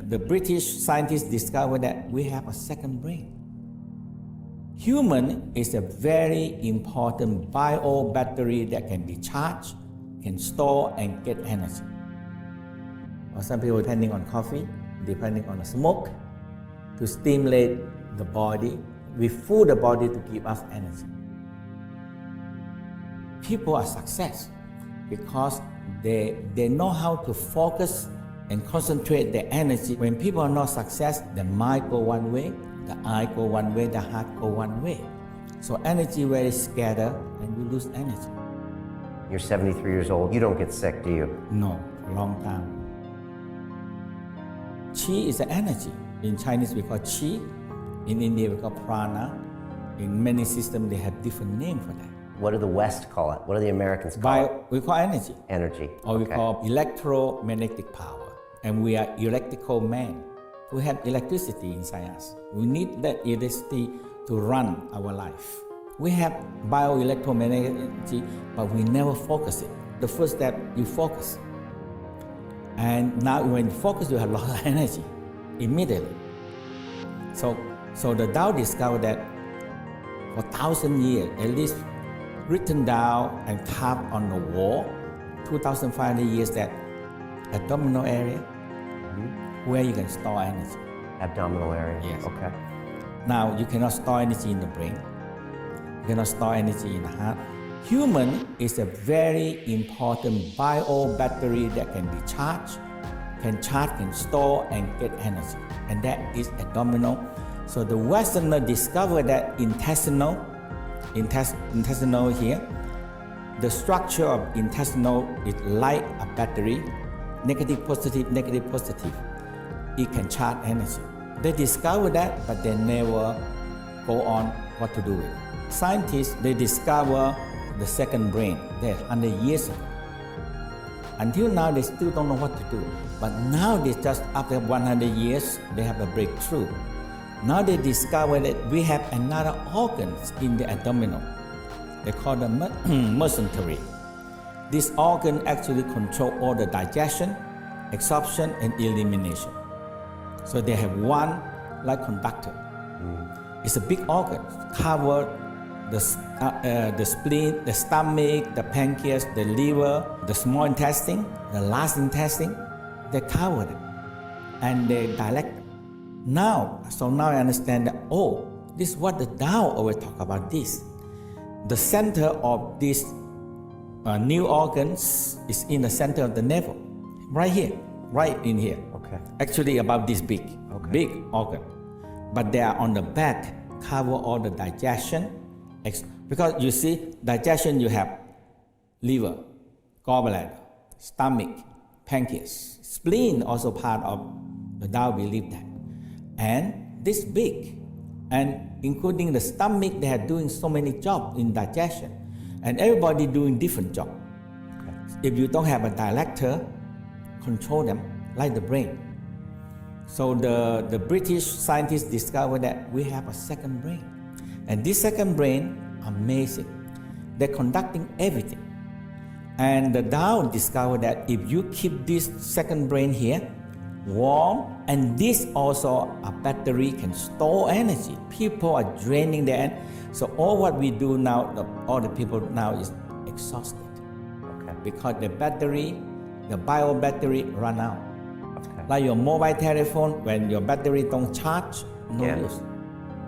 the British scientists discovered that we have a second brain. Human is a very important bio battery that can be charged, can store and get energy. Or some people depending on coffee, depending on the smoke, to stimulate the body. We fool the body to give us energy. People are success because they know how to focus and concentrate their energy. When people are not success, the mind go one way, the eye go one way, the heart go one way. So energy very scattered and you lose energy. You're 73 years old. You don't get sick, do you? No, long time. Chi is an energy. In Chinese we call Chi. In India we call prana. In many systems they have different name for that. What do the West call it? What do the Americans call it? We call energy. Energy. Or we call electromagnetic power. And we are electrical man. We have electricity inside us. We need that electricity to run our life. We have bioelectromagnetic energy, but we never focus it. The first step, you focus. And now when you focus, you have a lot of energy immediately. So the Tao discovered that for 1,000 years, at least written down and carved on the wall, 2,500 years, that abdominal area, where you can store energy. Abdominal area? Yes. Okay. Now, you cannot store energy in the brain. You cannot store energy in the heart. Human is a very important bio battery that can be charged, can store and get energy. And that is abdominal. So the Westerner discovered that intestinal here, the structure of intestinal is like a battery, negative, positive. It can charge energy. They discovered that, but they never go on what to do with it. Scientists, they discover the second brain there 100 years ago. Until now, they still don't know what to do. But now, they just after 100 years, they have a breakthrough. Now they discover that we have another organ in the abdominal. They call them mesentery. This organ actually controls all the digestion, absorption, and elimination. So they have one like conductor. It's a big organ, cover the spleen, the stomach, the pancreas, the liver, the small intestine, the large intestine. They cover it and they dilate. Now I understand that, this is what the Tao always talk about this. The center of these new organs is in the center of the navel, right here, right in here. Okay. Actually about this big, big organ. But they are on the back, cover all the digestion. Because you see, digestion you have liver, gallbladder, stomach, pancreas, spleen also part of the Tao believe that. And this big, and including the stomach, they are doing so many jobs in digestion. And everybody doing different job. Okay. If you don't have a director, control them like the brain. So the British scientists discovered that we have a second brain. And this second brain, amazing. They're conducting everything. And the Tao discovered that if you keep this second brain here, warm, and this also a battery can store energy. People are draining their energy. So all what we do now, all the people now is exhausted. Okay. Because the battery, the bio battery run out. Okay. Like your mobile telephone, when your battery don't charge, no use.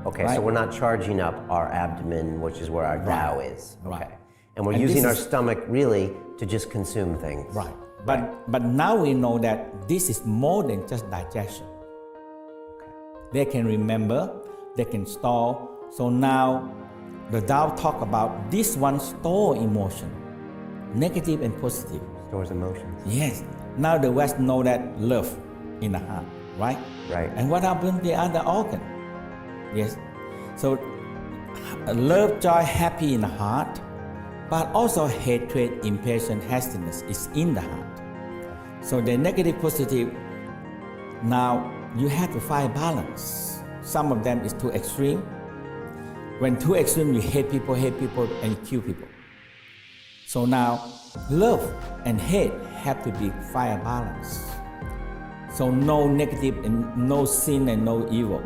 Okay, right? So we're not charging up our abdomen, which is where our Tao is. Okay. Right. And we're using our stomach really to just consume things. Right. But now we know that this is more than just digestion. Okay. They can remember, they can store. So now the Tao talk about this one store emotion, negative and positive. Stores emotions. Yes. Now the West know that love in the heart, right? Right. And what happens to the other organ? Yes. So love, joy, happy in the heart, but also hatred, impatience, hastiness is in the heart. So the negative, positive, now you have to find balance. Some of them is too extreme. When too extreme, you hate people and kill people. So now love and hate have to be fire balance. So no negative and no sin and no evil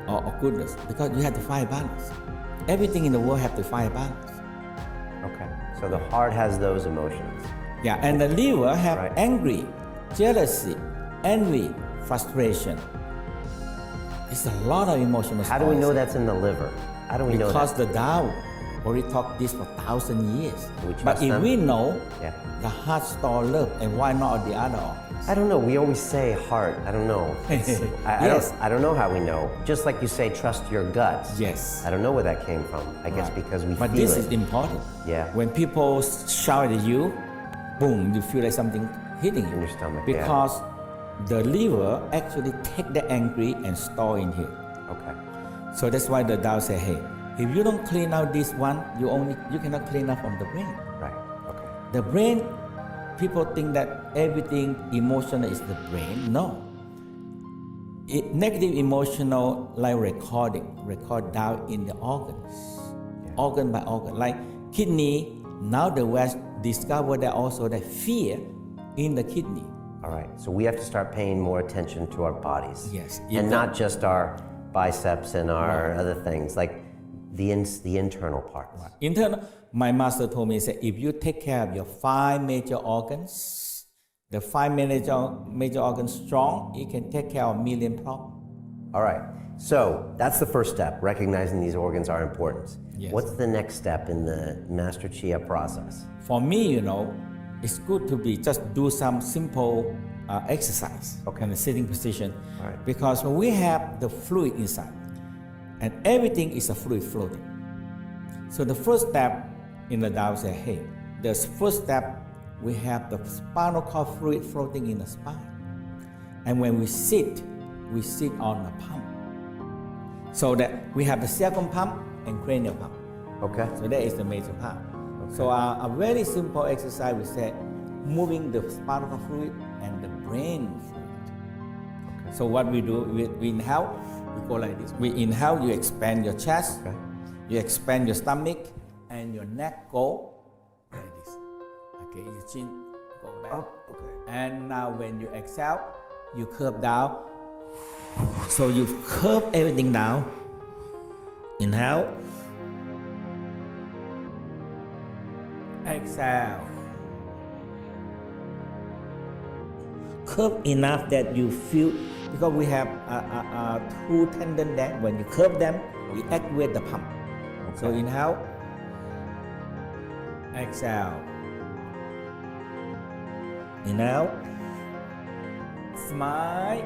or goodness, because you have to find balance. Everything in the world have to find balance. Okay. So the heart has those emotions. Yeah, and the liver have Right. angry, jealousy, envy, frustration. It's a lot of emotional. How do we know that's in the liver? How do we know Because that? the Tao already taught this for 1,000 years. We But trust if them? we know Yeah. the heart store love, and why not the other organs? I don't know. We always say heart. I don't know. Yes. I don't know how we know. Just like you say, trust your gut. Yes. I don't know where that came from. I guess Right. because we But feel this it. is important. Yeah. When people shout at you, boom, you feel like something hitting you. In your stomach, yeah. Because the liver actually take the angry and store in here. Okay. So that's why the Tao say, hey, if you don't clean out this one, you cannot clean out from the brain. Right. Okay. The brain, people think that everything emotional is the brain. No. Negative emotional like record down in the organs, organ by organ. Like kidney, now the West discovered that also that fear in the kidney. All right. So we have to start paying more attention to our bodies. Yes. And not just our biceps and our other things, like the internal parts. Internal, my master told me, said, if you take care of your 5 major organs, the 5 major organs strong, you can take care of 1 million problems. All right. So that's the first step, recognizing these organs are important. Yes. What's the next step in the Master Chia process? For me, it's good to be just do some simple exercise in a sitting position. Right. Because when we have the fluid inside, and everything is a fluid floating. So the first step in the Tao say, hey, the first step, we have the spinal cord fluid floating in the spine. And when we sit on the pump. So that we have the second pump and cranial pump. Okay. So that is the major part. So a very simple exercise, we say, moving the spinal cord fluid and the brain fluid. Okay. So what we do, we inhale, we go like this. We inhale, you expand your chest, you expand your stomach, and your neck go like this. Okay, your chin go back. Oh, okay. And now when you exhale, you curve down. So you curve everything down. Inhale. Exhale. Curve enough that you feel, because we have 2 tendons that when you curve them, we activate the pump. Okay. So inhale. Exhale. Inhale. Smile.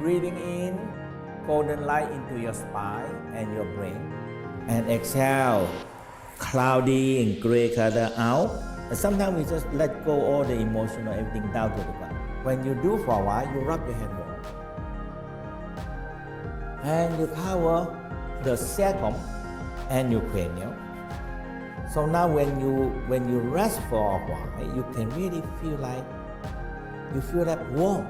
Breathing in golden light into your spine and your brain. And exhale. Cloudy and gray color out. And sometimes we just let go all the emotional everything down to the ground. When you do for a while, you rub your hand more. And you cover the sacrum and your cranial. So now when you rest for a while, you can really feel like warm.